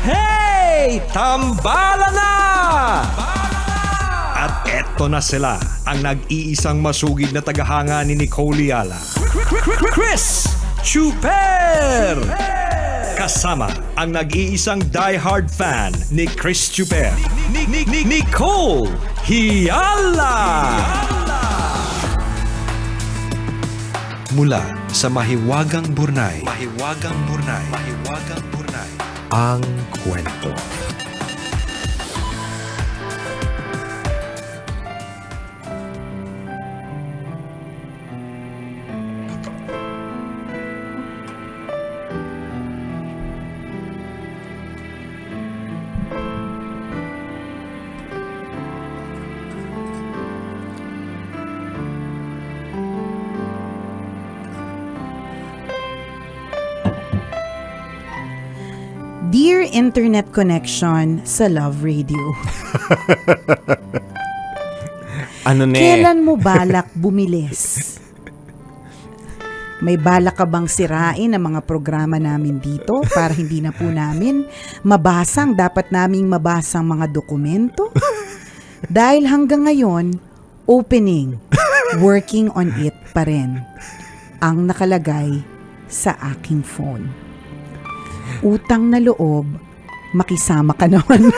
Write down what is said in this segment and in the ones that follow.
Hey! Tambala na! At eto na sila, ang nag-iisang masugid na tagahanga ni Nicole Yala. Chris Chuper! Kasama ang nag-iisang die-hard fan ni Chris Chuper, Nicole Yala! Mula sa Mahiwagang Burnay, ang kwento. Dear internet connection sa Love Radio. Ano ne? Kailan mo balak bumilis? May balak ka bang sirain ang mga programa namin dito para hindi na po namin mabasang dapat naming mabasang mga dokumento? Dahil hanggang ngayon, opening, working on it pa rin ang nakalagay sa aking phone. Utang na loob, makisama ka naman.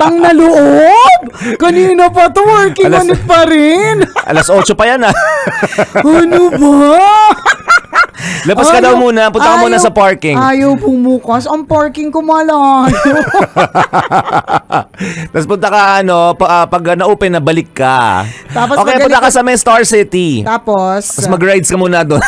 Tang na loob! Kanina pa to, working on it pa rin. Alas 8 pa yan Ano ba? Labas ka daw muna, punta ka muna sa parking. Ayaw bumukas. Ang parking ko malayo. Tapos punta ka, pag na-open na, balik ka. Tapos okay, punta ka sa may Star City. Tapos mag-rides ka muna doon.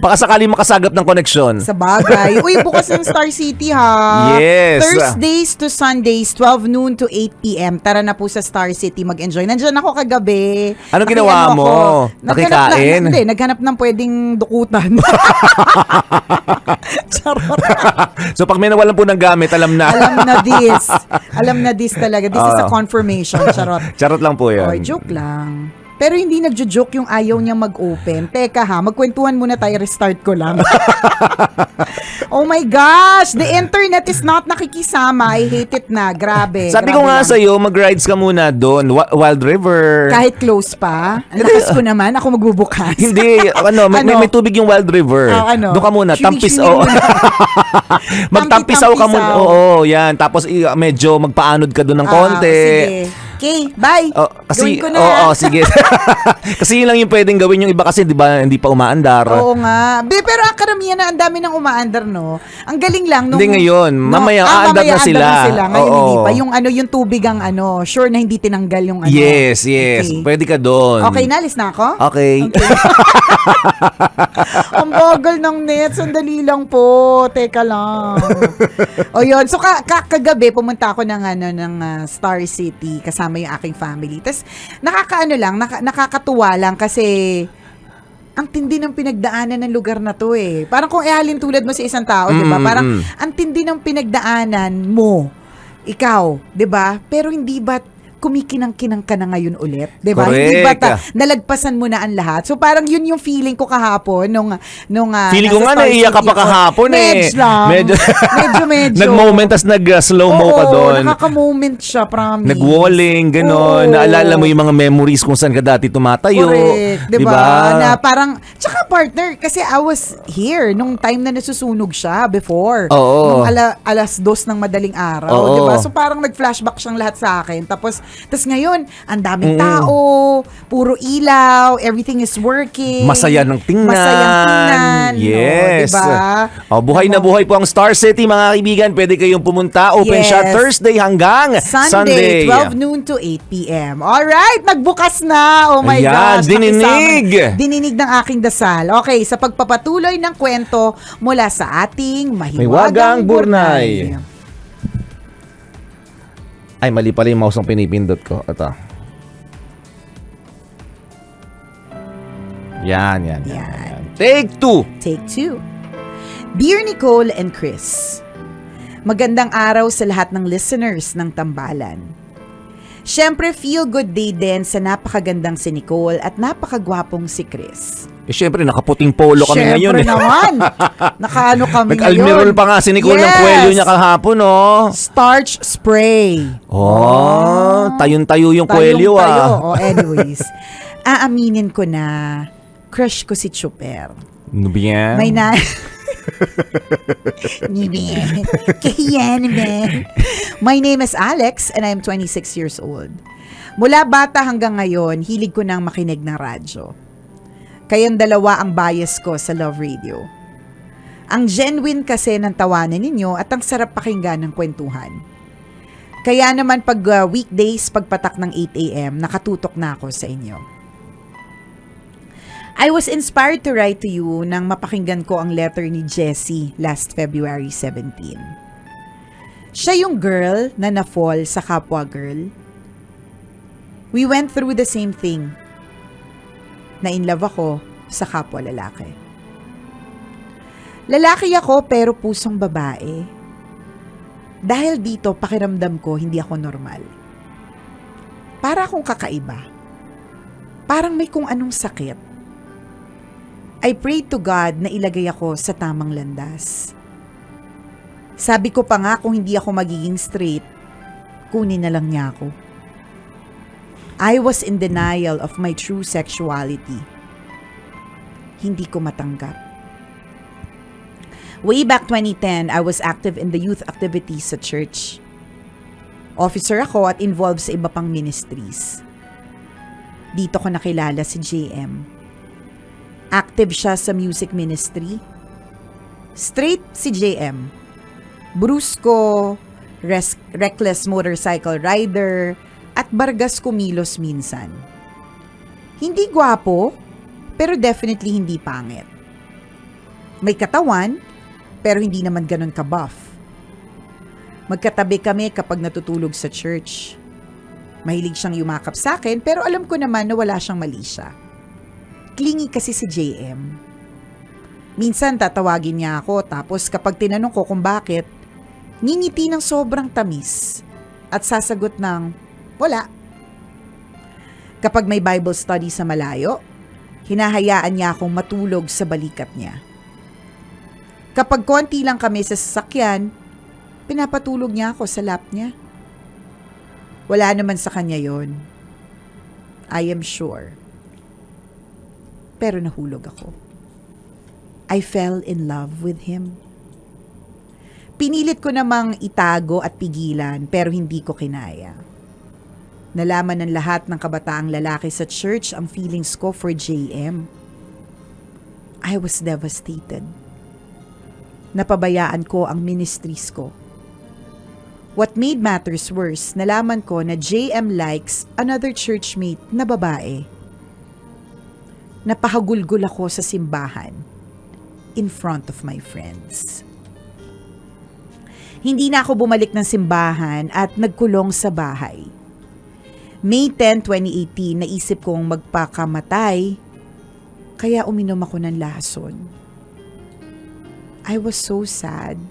Baka sakali makasagap ng koneksyon. sa bagay. Uy, bukas ng Star City ha. Yes. Thursdays to Sundays, 12 noon to 8 p.m. Tara na po sa Star City mag-enjoy. Nandiyan ako kagabi. Anong ginawa mo? Nakikain? Hindi, naghanap ng pwedeng dukutan. Charot. So pag may nawalan po ng gamit, alam na. Alam na this talaga. This is a confirmation. Charot. Charot lang po yan. Or joke lang. Pero hindi nagjo-joke yung ayaw niya mag-open. Teka ha, magkwentuhan muna tayo, restart ko lang. Oh my gosh, the internet is not nakikisama. I hate it na, grabe. Sabi grabe ko nga lang. sa'yo, mag-rides ka muna doon. Wild River. Kahit close pa, ang lakas ko naman, ako magbubukas. Hindi, may tubig yung Wild River. Doon ka muna, tampisaw. Magtampisaw ka muna. Oo, yan. Tapos medyo magpaanod ka doon ng konti. Sige. Okay, bye. Kasi, gawin ko na. sige. Kasi yun lang yung pwedeng gawin, yung iba kasi, di ba, hindi pa umaandar. Oo nga. Pero ang karamihan na ang dami ng umaandar, no? Ang galing lang nung... Hindi ngayon. Mamaya, aandar na sila. Ngayon, hindi pa. Yung tubig ang sure na hindi tinanggal yung Yes. Okay. Pwede ka doon. Okay, nalis na ako? Okay. Ang bagal ng net. Sandali lang po. Teka lang. O yun. So, kagabi, pumunta ako ng Star City kasama yung aking family. Tapos, nakakatuwa lang kasi ang tindi ng pinagdaanan ng lugar na to eh. Parang kung ihalin tulad mo sa isang tao, di ba? Parang ang tindi ng pinagdaanan mo, ikaw, di ba? Pero hindi ba kumikinang-kinang ka na ngayon ulit? Di ba? Hindi ba nalagpasan mo na ang lahat? So parang yun yung feeling ko kahapon nung feeling ko nga naiiyak ka pa kahapon eh. Medyo. Nag-moment, tas nag-slow-mo ka doon. Nakaka-moment siya, promise. Nag-walling, gano'n. Naalala mo yung mga memories kung saan ka dati tumatayo. Correct. Diba? Na parang, tsaka partner, kasi I was here nung time na nasusunog siya before. Oo. Nung alas 2 ng madaling araw. Oo. Diba? So parang nag-flashback siyang lahat sa akin. Tapos ngayon, ang daming tao, puro ilaw, everything is working. Masayang tingnan. Yes. Diba? Buhay na buhay po ang Star City, mga kaibigan. Pwede kayong pumunta. Open siya Thursday hanggang Sunday. 12 noon to 8 p.m. Alright, nagbukas na. Oh my gosh. Dininig ng aking dasal. Okay, sa pagpapatuloy ng kwento mula sa ating Mahiwagang Burnay. Ay, mali pala yung mouse ang pinipindot ko. Ito. Yan. Take 2. Take 2. Dear Nicole and Chris, magandang araw sa lahat ng listeners ng Tambalan. Siyempre, feel good day din sa napakagandang si Nicole at napakagwapong si Chris. Syempre, nakaputing polo kami ngayon. Syempre naman. Nakaano kami Nag-almirol ngayon. pa nga si Nicole ng kwelyo niya kahapon, oh. Starch spray. Oh, tayong-tayo yung kwelyo, Tayong-tayo. Anyways, aaminin ko na crush ko si Chuper. Bien. May na... My name is Alex and I am 26 years old. Mula bata hanggang ngayon, hilig ko nang makinig ng radyo. Kayong dalawa ang bias ko sa Love Radio. Ang genuine kasi ng tawanan ninyo at ang sarap pakinggan ng kwentuhan. Kaya naman pag weekdays, pagpatak ng 8 a.m., nakatutok na ako sa inyo. I was inspired to write to you nang mapakinggan ko ang letter ni Jessie last February 17. Siya yung girl na na-fall sa kapwa girl. We went through the same thing. Na-in-love ako sa kapwa lalaki. Lalaki ako pero pusong babae. Dahil dito, pakiramdam ko hindi ako normal. Para akong kakaiba. Parang may kung anong sakit. I prayed to God na ilagay ako sa tamang landas. Sabi ko pa nga kung hindi ako magiging straight, kunin na lang niya ako. I was in denial of my true sexuality. Hindi ko matanggap. Way back 2010, I was active in the youth activities sa church. Officer ako at involved sa iba pang ministries. Dito ko nakilala si JM. Active siya sa music ministry. Straight si JM. Brusko, reckless motorcycle rider, at bargas kumilos minsan. Hindi gwapo, pero definitely hindi pangit. May katawan, pero hindi naman ganun ka-buff. Magkatabi kami kapag natutulog sa church. Mahilig siyang yumakap sa akin, pero alam ko naman na wala siyang mali siya. Clingy kasi si JM. Minsan tatawagin niya ako, tapos kapag tinanong ko kung bakit, ngingiti ng sobrang tamis at sasagot ng wala. Kapag may Bible study sa malayo, hinahayaan niya akong matulog sa balikat niya. Kapag konti lang kami sa sasakyan, pinapatulog niya ako sa lap niya. Wala naman sa kanya yon. I am sure. Pero nahulog ako. I fell in love with him. Pinilit ko namang itago at pigilan pero hindi ko kinaya. Nalaman ng lahat ng kabataang lalaki sa church ang feelings ko for JM. I was devastated. Napabayaan ko ang ministries ko. What made matters worse, nalaman ko na JM likes another churchmate na babae. Napahagulgol ako sa simbahan in front of my friends. Hindi na ako bumalik ng simbahan at nagkulong sa bahay. May 10, 2018, naisip kong magpakamatay, kaya uminom ako ng lason. I was so sad.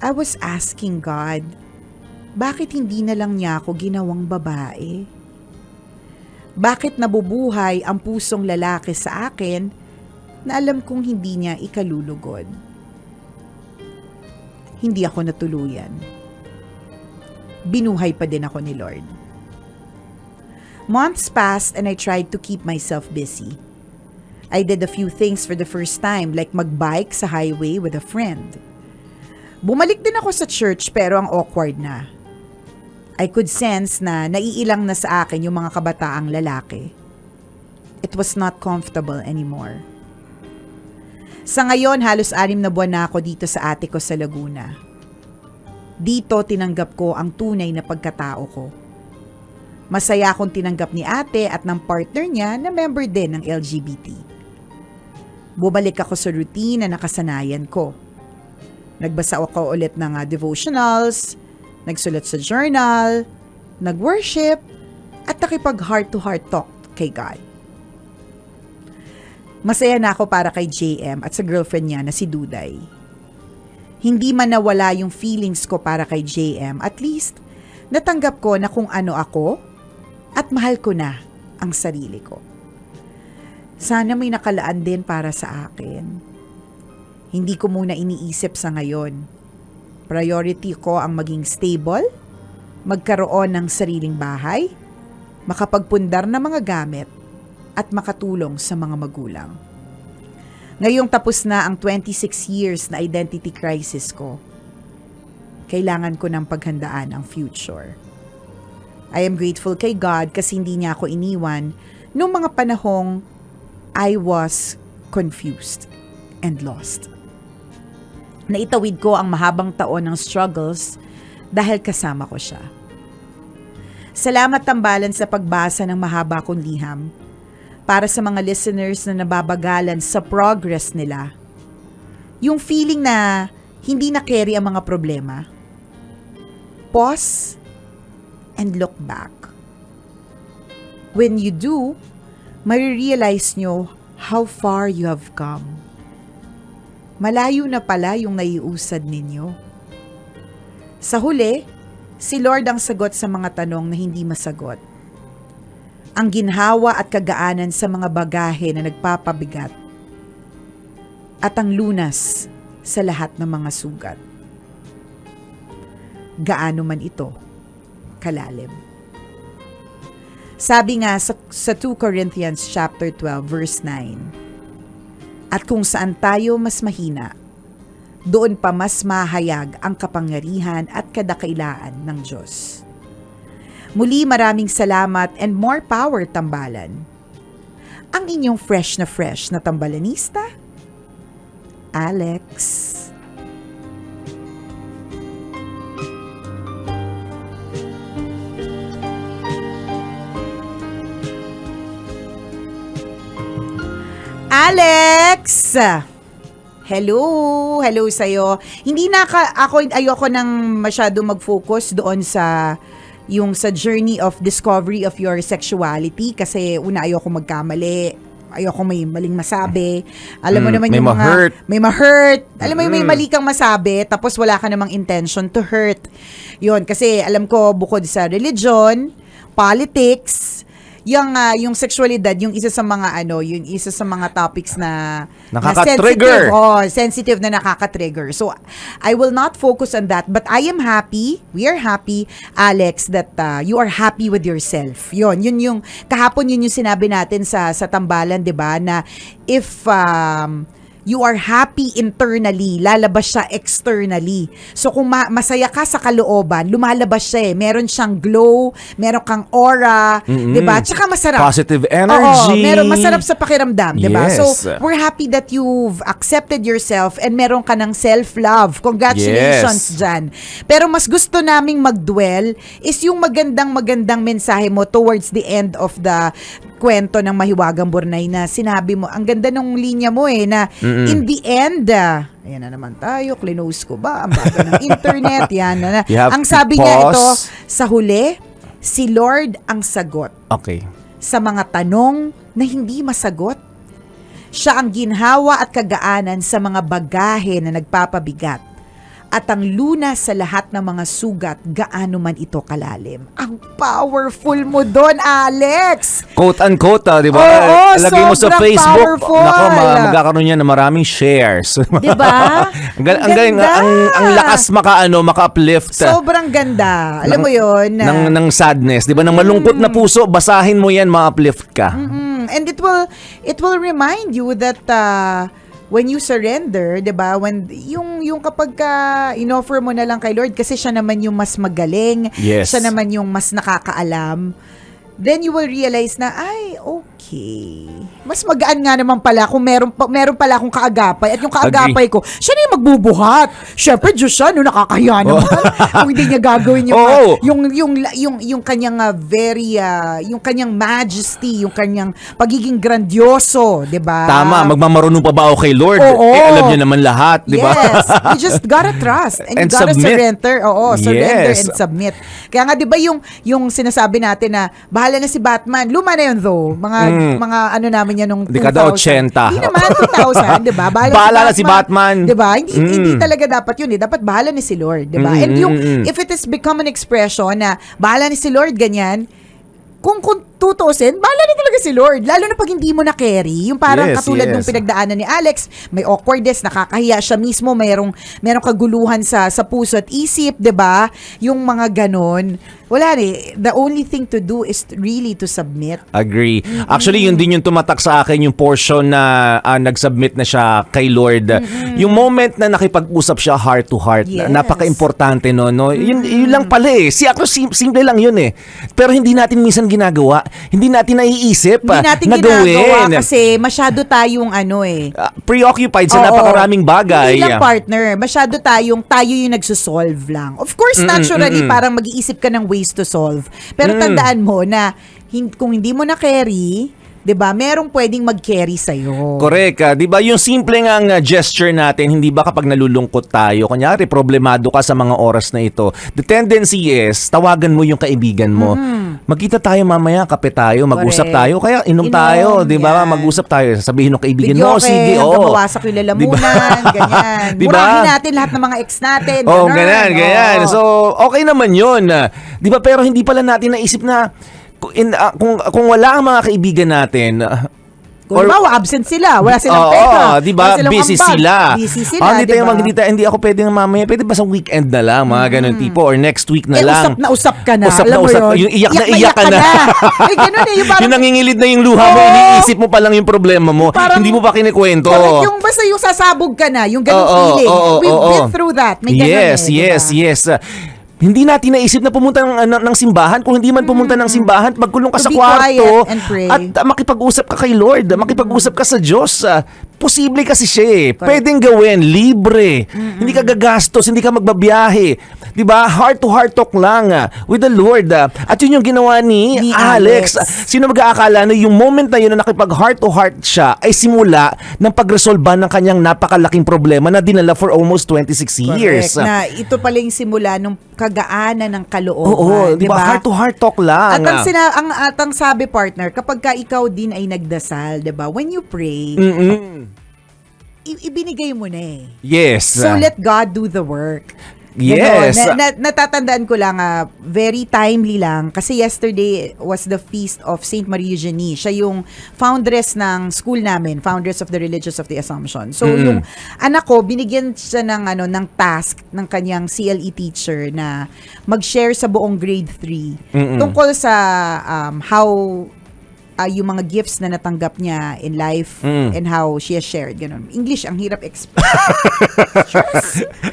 I was asking God, bakit hindi na lang niya ako ginawang babae? Bakit nabubuhay ang pusong lalaki sa akin na alam kong hindi niya ikalulugod? Hindi ako natuluyan. Binuhay pa din ako ni Lord. Months passed and I tried to keep myself busy. I did a few things for the first time like magbike sa highway with a friend. Bumalik din ako sa church pero ang awkward na. I could sense na naiilang na sa akin yung mga kabataang lalaki. It was not comfortable anymore. Sa ngayon, halos 6 na buwan na ako dito sa ate ko sa Laguna. Dito tinanggap ko ang tunay na pagkatao ko. Masaya akong tinanggap ni ate at ng partner niya na member din ng LGBT. Bumalik ako sa routine na nakasanayan ko. Nagbasa ako ulit ng devotionals, nagsulat sa journal, nag-worship, at nakipag heart-to-heart talk kay God. Masaya na ako para kay JM at sa girlfriend niya na si Duday. Hindi man nawala yung feelings ko para kay JM, at least natanggap ko na kung ano ako at mahal ko na ang sarili ko. sana may nakalaan din para sa akin. Hindi ko muna iniisip sa ngayon. Priority ko ang maging stable, magkaroon ng sariling bahay, makapagpundar ng mga gamit, at makatulong sa mga magulang. Ngayong tapos na ang 26 years na identity crisis ko, kailangan ko ng paghandaan ang future. I am grateful kay God kasi hindi niya ako iniwan noong mga panahong I was confused and lost. Naitawid ko ang mahabang taon ng struggles dahil kasama ko siya. Salamat tambalan sa pagbasa ng mahaba kong liham. Para sa mga listeners na nababagalan sa progress nila, yung feeling na hindi na carry ang mga problema, pause and look back. When you do, marirealize nyo how far you have come. Malayo na pala yung naiusad ninyo. Sa huli, si Lord ang sagot sa mga tanong na hindi masagot. Ang ginhawa at kagaanan sa mga bagahe na nagpapabigat. At ang lunas sa lahat ng mga sugat. Gaano man ito kalalim. Sabi nga sa 2 Corinthians chapter 12 verse 9, at kung saan tayo mas mahina, doon pa mas mahayag ang kapangyarihan at kadakailaan ng Diyos. Muli maraming salamat and more power tambalan. Ang inyong fresh na tambalanista, Alex. Alex! Hello sa'yo. Hindi ayoko nang masyado mag-focus doon sa journey of discovery of your sexuality kasi una ayoko magkamali. Ayoko may maling masabi. Alam mo naman may yung may ma-hurt. Alam mo yung may mali kang masabi tapos wala ka namang intention to hurt. Yun, kasi alam ko bukod sa religion, politics, yung sexualidad, yung isa sa mga topics na nakaka-trigger. Sensitive na nakaka-trigger. So, I will not focus on that. But I am happy, we are happy, Alex, that you are happy with yourself. Yun yung, kahapon yun yung sinabi natin sa tambalan, di ba, na if you are happy internally, lalabas siya externally. So kung masaya ka sa kalooban, lumalabas siya eh. Meron siyang glow, meron kang aura, 'di ba? Tsaka masarap. Positive energy. Oo, masarap sa pakiramdam, 'di ba? Yes. So we're happy that you've accepted yourself and meron ka ng self-love. Congratulations dyan. Pero mas gusto naming mag-dwell is yung magandang mensahe mo towards the end of the kwento ng Mahiwagang Burnay na sinabi mo, ang ganda ng linya mo na in the end, ayan na naman tayo, clinose ko ba? Ang bago ng internet, yan na. Ang sabi niya ito, sa huli, si Lord ang sagot. Okay. Sa mga tanong na hindi masagot. Siya ang ginhawa at kagaanan sa mga bagahe na nagpapabigat. At ang lunas sa lahat ng mga sugat, gaano man ito kalalim. Ang powerful mo doon, Alex! Quote-unquote, di ba? Oo, lagay mo sa sobrang Facebook. powerful. Nako, magkakaroon yan ng maraming shares. Di ba? ang galing, ang lakas maka-uplift. Sobrang ganda. Alam mo yun. Ng sadness. Di ba? Ng malungkot na puso, basahin mo yan, ma-uplift ka. And it will remind you that when you surrender, 'di ba? When yung kapag inoffer mo na lang kay Lord kasi siya naman yung mas magaling, yes. Siya naman yung mas nakakaalam, then you will realize na ay, okay. Mas magaan nga naman pala kung meron pala akong kaagapay at yung kaagapay ko, siya na yung magbubuhat. Syempre Diyos siya, no, nakakahiya naman. Kung hindi niya gagawin yung kanyang yung kanyang majesty, yung kanyang pagiging grandioso, 'di ba? Tama, magmamarunong pa ba ako kay Lord? Oo. Alam niya naman lahat, 'di ba? Yes, you just gotta trust and you gotta submit. surrender. Oo, surrender Yes. and submit. Kaya nga 'di ba yung sinasabi natin na bahala na si Batman. Luma na yun though. Mga ano namin yan nung 2000. Dekada 80. Hindi naman 2000, 'di ba? Bahala na si Batman. 'Di ba? Hindi talaga dapat yun. Dapat bahala ni si Lord, 'di ba? And yung if it has become an expression na bahala ni si Lord ganyan, kung tutusin, bahala na talaga si Lord. Lalo na pag hindi mo na carry. Yung parang Yes, katulad yes. nung pinagdaanan ni Alex, may awkwardness, nakakahiya siya mismo, merong kaguluhan sa puso at isip, 'di ba? Yung mga ganon. Wala the only thing to do is really to submit. Agree. Actually, yun din yung tumatak sa akin, yung portion na nag-submit na siya kay Lord. Yung moment na nakipag-usap siya heart to heart, Yes. napaka-importante no. Yun lang pala eh. Simple lang yun eh. Pero hindi natin minsan ginagawa. Hindi natin naiisip Hindi natin na ginagawa gawin. kasi masyado tayong Preoccupied sa Oo. napakaraming bagay. Hindi lang partner. Masyado tayo yung nagsosolve lang. Of course, naturally, parang mag-iisip ka ng ways to solve. Pero tandaan mo na kung hindi mo na carry, 'di ba? Merong pwedeng mag-carry sa iyo. Correct. 'Di ba yung simple ngang gesture natin, hindi ba kapag nalulungkot tayo, kunyari problemado ka sa mga oras na ito, the tendency is tawagan mo yung kaibigan mo. Magkita tayo mamaya, kape tayo, mag-usap Correct. tayo, kaya inom tayo, 'di ba? yan. Mag-usap tayo, sabihin ng kaibigan Video mo, sige, mawasak yung lalamunan, ganyan. Diba? Murahin natin lahat ng mga ex natin. Oh, ganun. ganyan. Oo. So, okay naman 'yun. 'Di ba? Pero hindi pala natin naisip na kung wala ang mga kaibigan natin, Kung bawa, absent sila. Wala silang pera. di ba? Wala silang Busy ambag. sila. Busy sila, Hindi diba? hindi ako pwedeng mamaya. Pwede ba sa weekend na lang, mga ganun tipo, or next week na lang. Usap ka na. Usap na Alam mo usap. yun? Yung iyak ka na. Ganun Yung parang, Yung nangingilid na yung luha mo, Oo. iniisip mo pa lang yung problema mo. Parang- Hindi mo pa kinikwento. correct, yung basta yung sasabog ka na, yung ganung feeling. We've been through that. May ganun Yes. diba? Hindi natin naisip na pumunta ng simbahan. Kung hindi man pumunta ng simbahan, magkulong ka To sa be kwarto quiet and pray. at makipag-usap ka kay Lord, makipag-usap ka sa Diyos. Posible kasi siya eh. Correct. Pwedeng gawin, libre. Hindi ka gagastos, hindi ka magbabiyahe. 'Di ba? Heart to heart talk lang with the Lord. At yun yung ginawa ni Alex. Sino mag-aakala na yung moment na yun na nakipag heart to heart siya ay simula ng pagresolba ng kanyang napakalaking problema na dinala for almost 26 years. Correct. Na ito pala yung simula nung kagaanan ng kalooban. Oo, 'di ba? Heart to heart talk lang. At ang sabi partner, kapag ka ikaw din ay nagdasal, 'di ba? When you pray, ibinigay mo na eh. Yes. So let God do the work. Yes. Natatandaan ko lang, very timely lang. Kasi yesterday was the feast of Saint Marie Eugenie. Siya yung foundress ng school namin, foundress of the Religious of the Assumption. So, yung anak ko, binigyan siya ng task ng kanyang CLE teacher na mag-share sa buong grade 3 tungkol sa how yung mga gifts na natanggap niya in life and how she has shared. Ganun. English, ang hirap explain.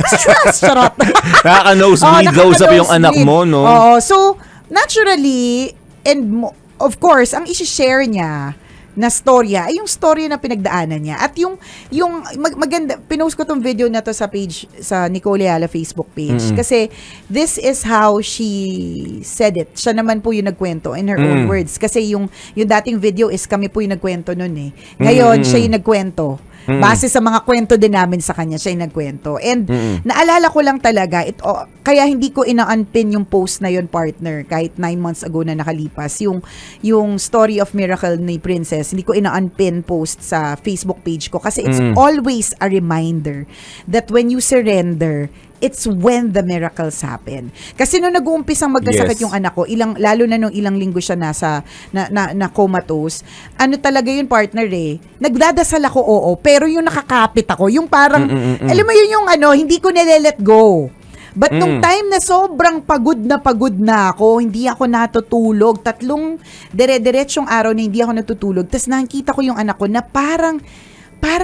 Stress! Charot! Nakaka-nosebleed daw sa yung anak mo, no? Oo. So, naturally, and of course, ang isi-share niya na storya ay yung storya na pinagdaanan niya. At yung maganda, pinost ko tong video na to sa page, sa Nicole Ayala Facebook page. Kasi this is how she said it. Siya naman po yung nagkwento in her own words. Kasi yung dating video is kami po yung nagkwento nun eh. Ngayon, siya yung nagkwento. Base sa mga kwento din namin sa kanya, siya yung nagkwento. And naalala ko lang talaga, kaya hindi ko ina-unpin yung post na yun, partner, kahit 9 months ago na nakalipas. Yung story of miracle ni Princess, hindi ko ina-unpin post sa Facebook page ko kasi it's always a reminder that when you surrender, it's when the miracles happen. Kasi nung nag-uumpisang magkasakit yung anak ko, lalo na nung ilang linggo siya na comatose, ano talaga yun, partner eh. Nagdadasal ako, oo, pero yung nakakapit ako, yung parang, alam mo yun yung hindi ko nile-let go. But nung time na sobrang pagod na ako, hindi ako natutulog, 3 dire-diretsyong araw na hindi ako natutulog, tapos nakikita ko yung anak ko na parang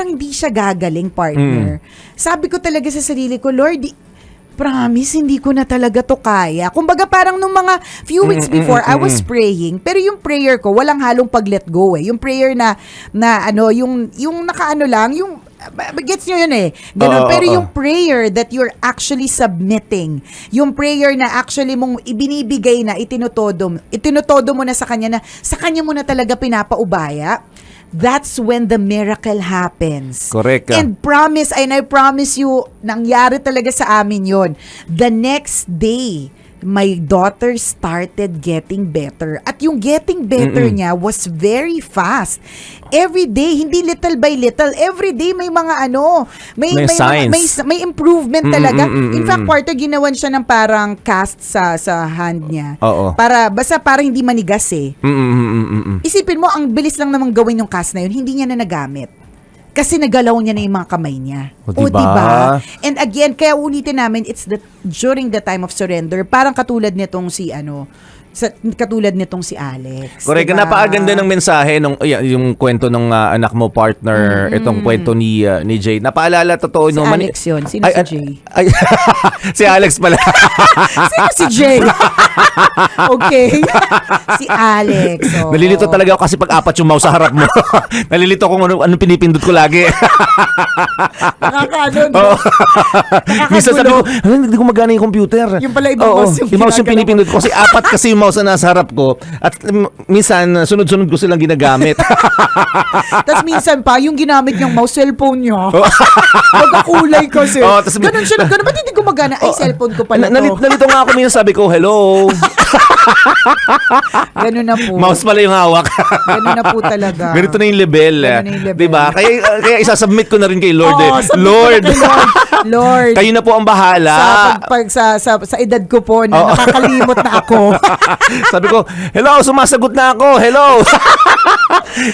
hindi siya gagaling, partner. Sabi ko talaga sa sarili ko, Lord, promise, hindi ko na talaga to kaya. Kumbaga parang nung mga few weeks before, I was praying, pero yung prayer ko, walang halong pag-let go eh. Yung prayer na yung nakaano lang, yung, gets nyo yun eh. Ganun. Pero yung prayer that you're actually submitting, yung prayer na actually mong ibinibigay na, itinutodo mo na sa kanya mo na talaga pinapaubaya, that's when the miracle happens. Correct. And I promise you, nangyari talaga sa amin yon. The next day, my daughter started getting better. At yung getting better niya was very fast. Every day, hindi little by little. Every day may mga may signs. may improvement talaga. In fact, partner ginawan siya ng parang cast sa hand niya. Oo. Para hindi manigas eh. Isipin mo, ang bilis lang namang gawin yung cast na yun, hindi niya na nagamit. Kasi nagalaw niya na yung mga kamay niya. O, diba? Diba? And again, kaya ulitin namin, it's during the time of surrender, parang katulad nitong si Alex. Correct. Diba? Napakaganda ng mensahe yung kwento ng anak mo, partner, itong kwento ni Jay. Napaalala totoo Si no Alex yun. Sino si Jay? Si Alex pala. Sino si Jay? Okay. Si Alex. Oh. Nalilito talaga ako kasi pag apat yung mouse sa harap mo. Nalilito kung anong pinipindot ko lagi. No? Minsan sabi ko, hindi ko magana yung computer. Yung pala ibang mouse yung mouse yung pinipindot ko. Kasi apat kasi yung mouse na nasa harap ko. At minsan, sunod-sunod ko silang ginagamit. Tapos minsan pa, yung ginamit niyang mouse, cellphone niya. Magkakulay kasi. Ganun siya. Ganun, ba't hindi gumagana? Ay, cellphone ko pala to. Nalito nga ako minsan, sabi ko, hello. Ganun na po. Mouse pala yung hawak. Ganun na po talaga. Ganito na yung level. Ganun na yung level. Diba? Kaya isasubmit ko na rin kay Lord. Lord. Lord. Kayo na po ang bahala. Sa edad ko po na nakakalimot na ako. Sabi ko, hello, sumasagot na ako. Hello.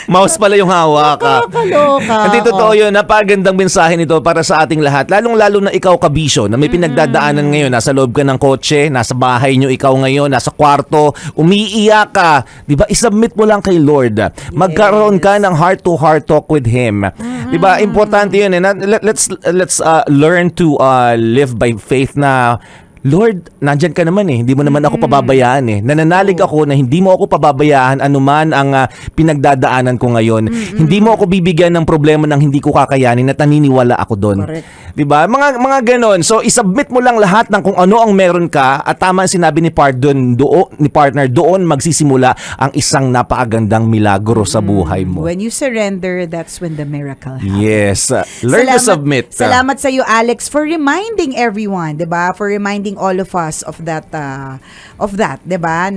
Mouse pala yung hawak. Nakakaloka. Hindi totoo yun. Napagandang mensahe nito para sa ating lahat. Lalong-lalo na ikaw, kabisyo, na may pinagdadaanan ngayon. Nasa loob ka ng kotse, nasa bahay nyo ikaw ngayon, nasa kwarto, umiiyak ka. Diba? Isubmit mo lang kay Lord. Magkaroon ka ng heart-to-heart talk with Him. Diba? Importante yun. Let's learn to live by faith na Lord, nandyan ka naman eh. Hindi mo naman ako pababayaan eh. Nananalig ako na hindi mo ako pababayaan anuman ang pinagdadaanan ko ngayon. Hindi mo ako bibigyan ng problema ng hindi ko kakayanin at naniniwala ako doon. Diba? Mga ganon. So, isubmit mo lang lahat ng kung ano ang meron ka at tama ang sinabi ni partner, doon magsisimula ang isang napakagandang milagro sa buhay mo. When you surrender, that's when the miracle happens. Yes. Learn to submit. Salamat sa iyo, Alex, for reminding everyone, 'di ba? For reminding all of us of that, 'di ba?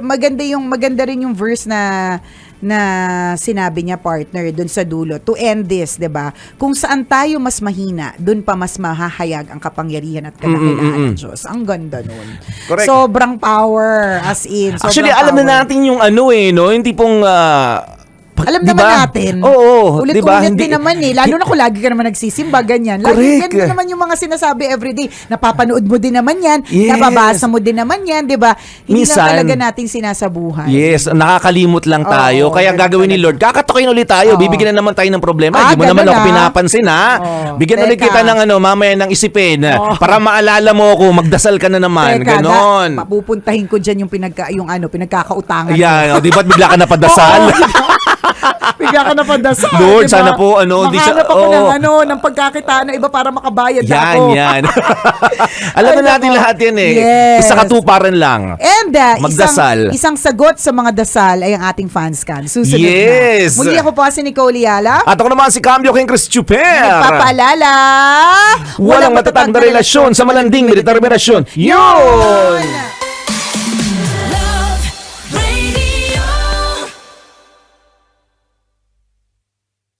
Maganda rin yung verse na sinabi niya, partner, dun sa dulo, to end this, 'di ba? Kung saan tayo mas mahina, dun pa mas mahahayag ang kapangyarihan at kadakilaan ng Diyos. Ang ganda nun. Correct. Sobrang power, as in. Actually, alam na natin yung yung tipong alam diba? naman natin. Oo. Ulit-ulit diba? din naman eh. Lalo na kung lagi ka naman nagsisimba, ganyan. Lagi ganyan naman yung mga sinasabi everyday. Napapanood mo din naman yan. Yes. Nababasa mo din naman yan, di ba? Hindi Minsan, lang talaga natin sinasabuhay. Yes, nakakalimot lang tayo. Kaya gagawin ni Lord, kakatukin ulit tayo. Bibigyan na naman tayo ng problema. Hindi mo naman ako pinapansin, ha? Bigyan ulit kita ng mamaya ng isipin. Para maalala mo ako, magdasal ka na naman. Ganon. Papupuntahin ko dyan yung pinagkakautangan. Yan, di ba't bigla ka napadasal? Bigla ka napadasal. Lord, diba? sana po, makahanap ako ng pagkakitaan na iba para makabayad ako. Yan. Alam na natin lahat yan eh. Yes. Isa katuparan lang. And magdasal. Isang sagot sa mga dasal ay ang ating fans can. Susunod yes. na. Muli ako po si Nicole Yala. At ako naman si Cambio King Chris Chuper. Nagpapaalala. Walang matatag na relasyon sa malanding determinasyon. Yun!